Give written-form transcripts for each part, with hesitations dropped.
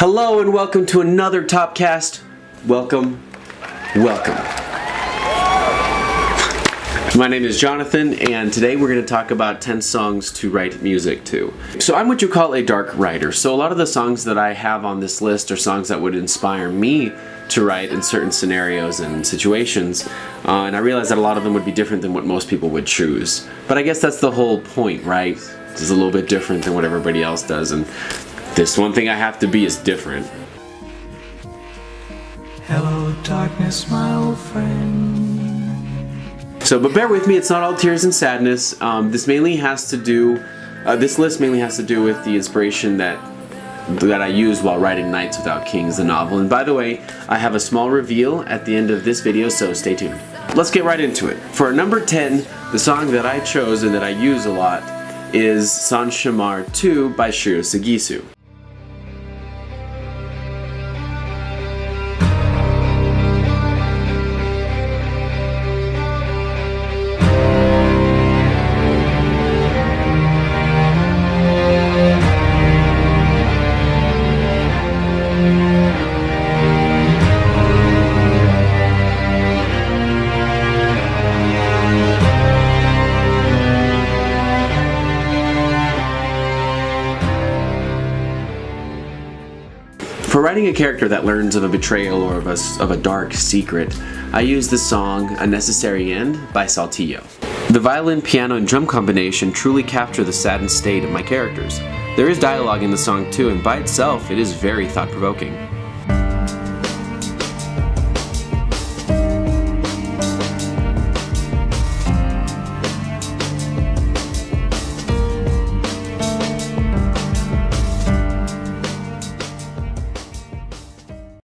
Hello and welcome to another Toppcast. Welcome. My name is Jonathan, and today we're going to talk about 10 songs to write music to. So I'm what you call a dark writer. So a lot of the songs that I have on this list are songs that would inspire me to write in certain scenarios and situations. And I realize that a lot of them would be different than what most people would choose. But I guess that's the whole point, right? It's a little bit different than what everybody else does. And this one thing I have to be is different. Hello, darkness, my old friend. So, but bear with me, it's not all tears and sadness. This list mainly has to do with the inspiration that I used while writing Knights Without Kings, the novel. And by the way, I have a small reveal at the end of this video, so stay tuned. Let's get right into it. For number 10, the song that I chose and that I use a lot is Cauchemar 2 by Shiro Sagisu. For writing a character that learns of a betrayal or of a dark secret, I use the song A Necessary End by Saltillo. The violin, piano, and drum combination truly capture the saddened state of my characters. There is dialogue in the song too, and by itself it is very thought-provoking.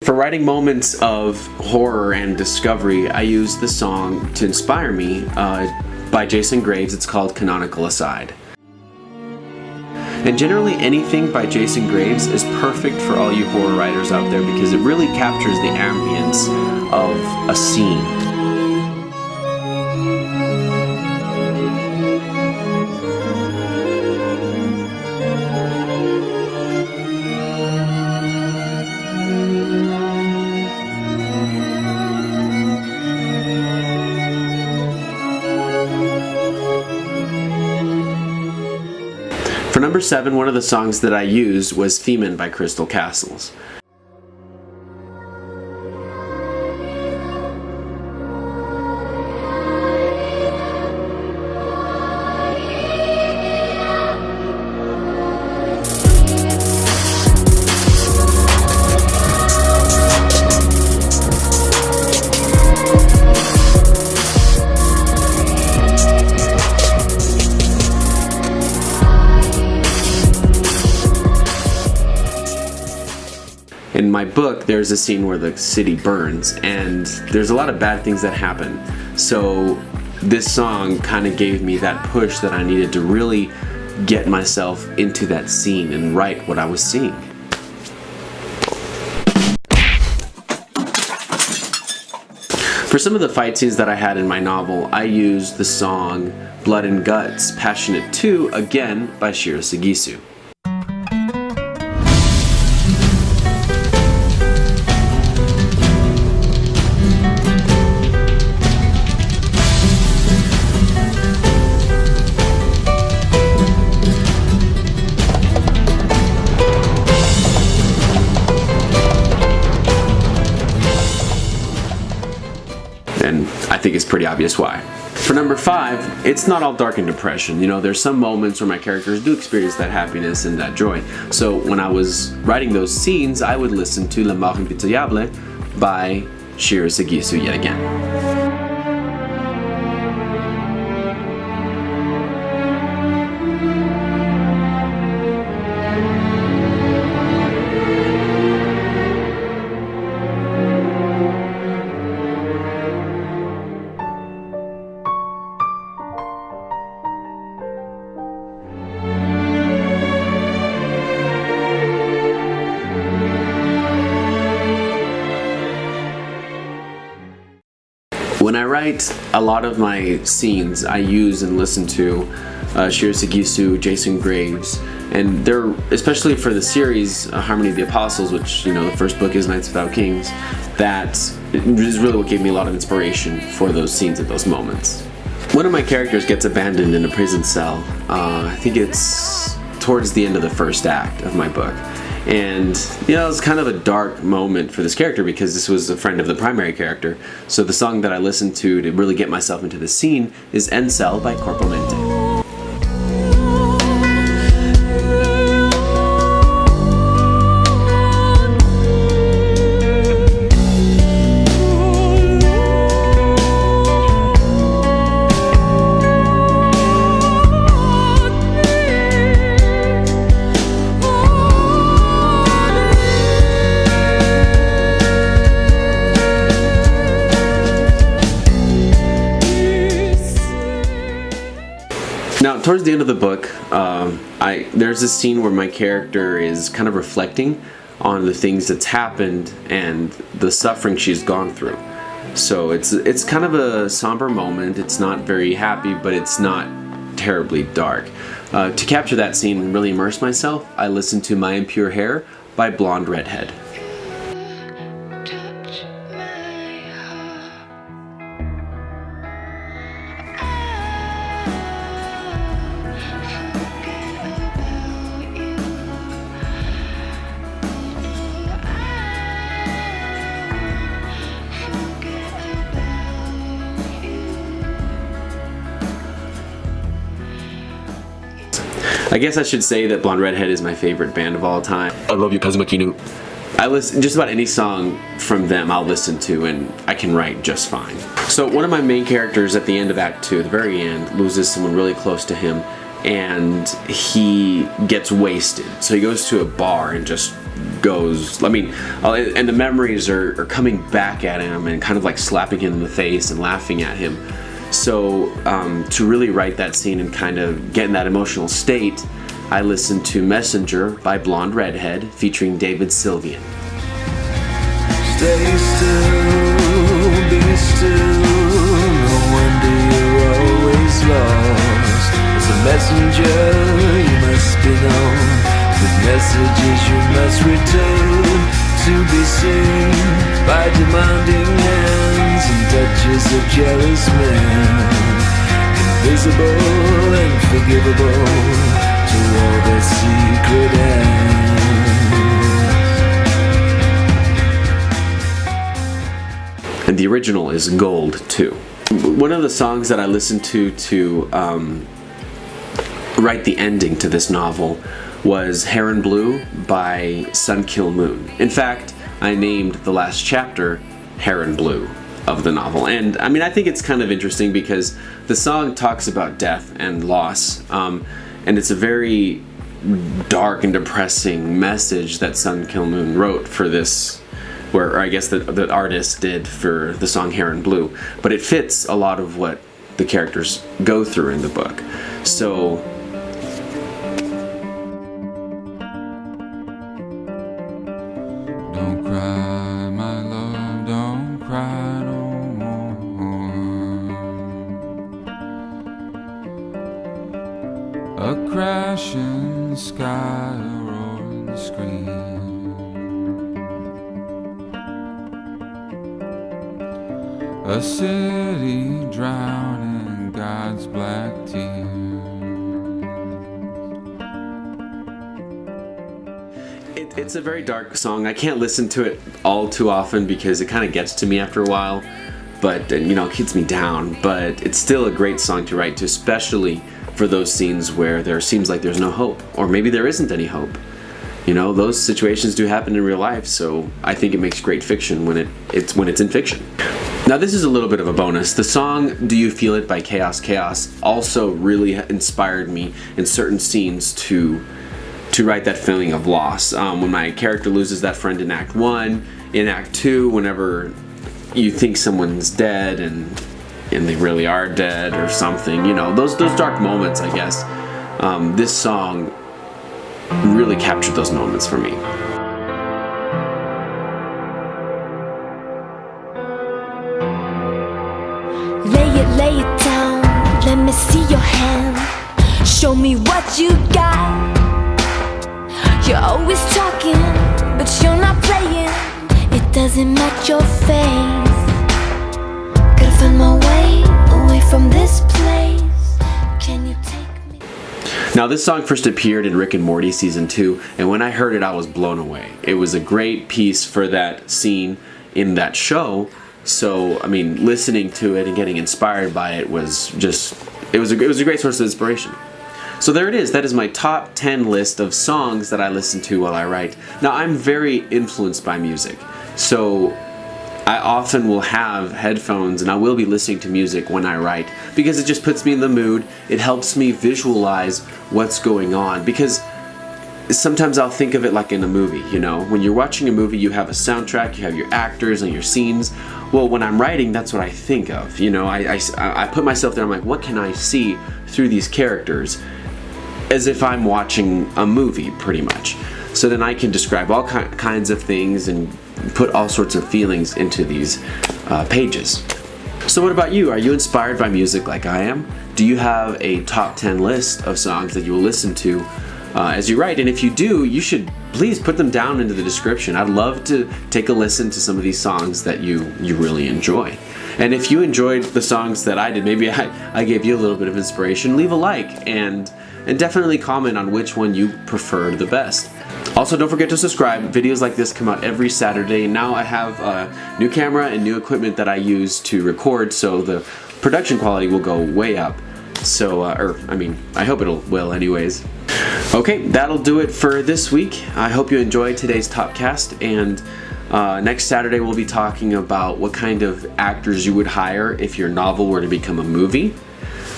For writing moments of horror and discovery, I use the song to inspire me by Jason Graves. It's called Canonical Aside. And generally anything by Jason Graves is perfect for all you horror writers out there because it really captures the ambience of a scene. For number 7, one of the songs that I used was Femen by Crystal Castles. In my book, there's a scene where the city burns, and there's a lot of bad things that happen. So this song kind of gave me that push that I needed to really get myself into that scene and write what I was seeing. For some of the fight scenes that I had in my novel, I used the song Blood and Guts, Passionate 2, again by Shiro Sagisu. And I think it's pretty obvious why. For number 5, it's not all dark and depression. You know, there's some moments where my characters do experience that happiness and that joy. So when I was writing those scenes, I would listen to Impitoyable by Shiro Sagisu yet again. When I write a lot of my scenes, I use and listen to Shiro Sagisu, Jason Graves, And they're, especially for the series Harmony of the Apostles, which, you know, the first book is Knights Without Kings, that is really what gave me a lot of inspiration for those scenes at those moments. One of my characters gets abandoned in a prison cell. I think it's towards the end of the first act of my book. And, you know, it's kind of a dark moment for this character because this was a friend of the primary character. So the song that I listened to really get myself into the scene is Encell by Corpo, Mente. Now, towards the end of the book, there's this scene where my character is kind of reflecting on the things that's happened and the suffering she's gone through. So it's kind of a somber moment. It's not very happy, but it's not terribly dark. To capture that scene and really immerse myself, I listened to My Impure Hair by Blonde Redhead. I guess I should say that Blonde Redhead is my favorite band of all time. I love you, Kazuma Kinu. I listen just about any song from them I'll listen to, and I can write just fine. So one of my main characters at the end of Act 2, at the very end, loses someone really close to him, and he gets wasted. So he goes to a bar and just goes, and the memories are coming back at him and kind of like slapping him in the face and laughing at him. So to really write that scene and kind of get in that emotional state, I listened to Messenger by Blonde Redhead featuring David Sylvian. Stay still, be still, no wonder you're always lost. As a messenger you must be known, with messages you must return, to be seen by demanding hands and touches of jealous men, invisible and forgivable to all their secret ends. And the original is Gold too. One of the songs that I listened to write the ending to this novel was Heron Blue by Sun Kill Moon. In fact, I named the last chapter Heron Blue of the novel. And I mean, I think it's kind of interesting because the song talks about death and loss, and it's a very dark and depressing message that Sun Kill Moon wrote for this, or I guess the artist did for the song Heron Blue. But it fits a lot of what the characters go through in the book. So don't cry, my love, don't cry no more. A crashing sky, a roaring scream, a city drowning in God's black tears. It's a very dark song. I can't listen to it all too often because it kind of gets to me after a while, but you know, it keeps me down. But it's still a great song to write to, especially for those scenes where there seems like there's no hope, or maybe there isn't any hope. You know, those situations do happen in real life, so I think it makes great fiction when it's in fiction. Now this is a little bit of a bonus. The song Do You Feel It by Chaos Chaos also really inspired me in certain scenes to write that feeling of loss. When my character loses that friend in Act 1, in Act 2, whenever you think someone's dead and they really are dead or something, you know, those dark moments, I guess. This song really captured those moments for me. Lay it down, let me see your hand. Show me what you got. You're always talking, but you're not playing. It doesn't match your face. Gotta find my way away from this place. Can you take me? Now, this song first appeared in Rick and Morty season 2, and when I heard it, I was blown away. It was a great piece for that scene in that show. So, I mean, listening to it and getting inspired by it was just, it was a great source of inspiration. So there it is. That is my top 10 list of songs that I listen to while I write. Now, I'm very influenced by music. So I often will have headphones and I will be listening to music when I write because it just puts me in the mood. It helps me visualize what's going on because sometimes I'll think of it like in a movie, you know? When you're watching a movie, you have a soundtrack, you have your actors and your scenes. Well, when I'm writing, that's what I think of, you know? I put myself there, I'm like, what can I see through these characters? As if I'm watching a movie, pretty much. So then I can describe all kinds of things and put all sorts of feelings into these pages. So what about you? Are you inspired by music like I am? Do you have a top 10 list of songs that you will listen to as you write? And if you do, you should please put them down into the description. I'd love to take a listen to some of these songs that you really enjoy. And if you enjoyed the songs that I did, maybe I gave you a little bit of inspiration, leave a like and definitely comment on which one you preferred the best. Also, don't forget to subscribe. Videos like this come out every Saturday. Now I have a new camera and new equipment that I use to record, so the production quality will go way up. So, I hope it will anyways. Okay, that'll do it for this week. I hope you enjoyed today's Toppcast, and next Saturday we'll be talking about what kind of actors you would hire if your novel were to become a movie.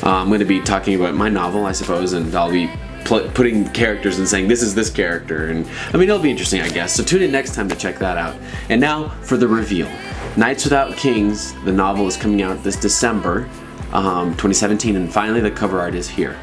I'm going to be talking about my novel, I suppose, and I'll be putting characters and saying this is this character, and I mean it'll be interesting, I guess. So tune in next time to check that out. And now for the reveal. Knights Without Kings, the novel, is coming out this December 2017, and finally the cover art is here.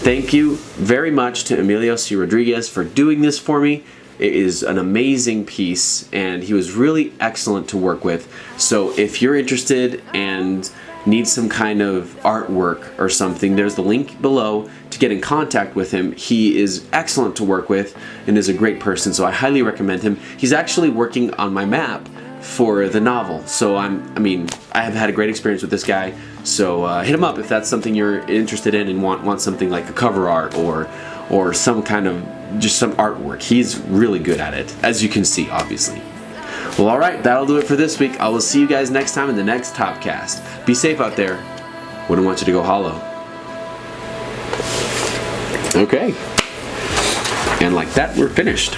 Thank you very much to Emilio C. Rodriguez for doing this for me. It is an amazing piece, and he was really excellent to work with. So if you're interested and need some kind of artwork or something, there's the link below to get in contact with him. He is excellent to work with and is a great person, so I highly recommend him. He's actually working on my map for the novel, so I have had a great experience with this guy. So hit him up if that's something you're interested in and want something like a cover art or some kind of just some artwork. He's really good at it, as you can see, obviously. Well, alright, that'll do it for this week. I will see you guys next time in the next Toppcast. Be safe out there. Wouldn't want you to go hollow. Okay. And like that, we're finished.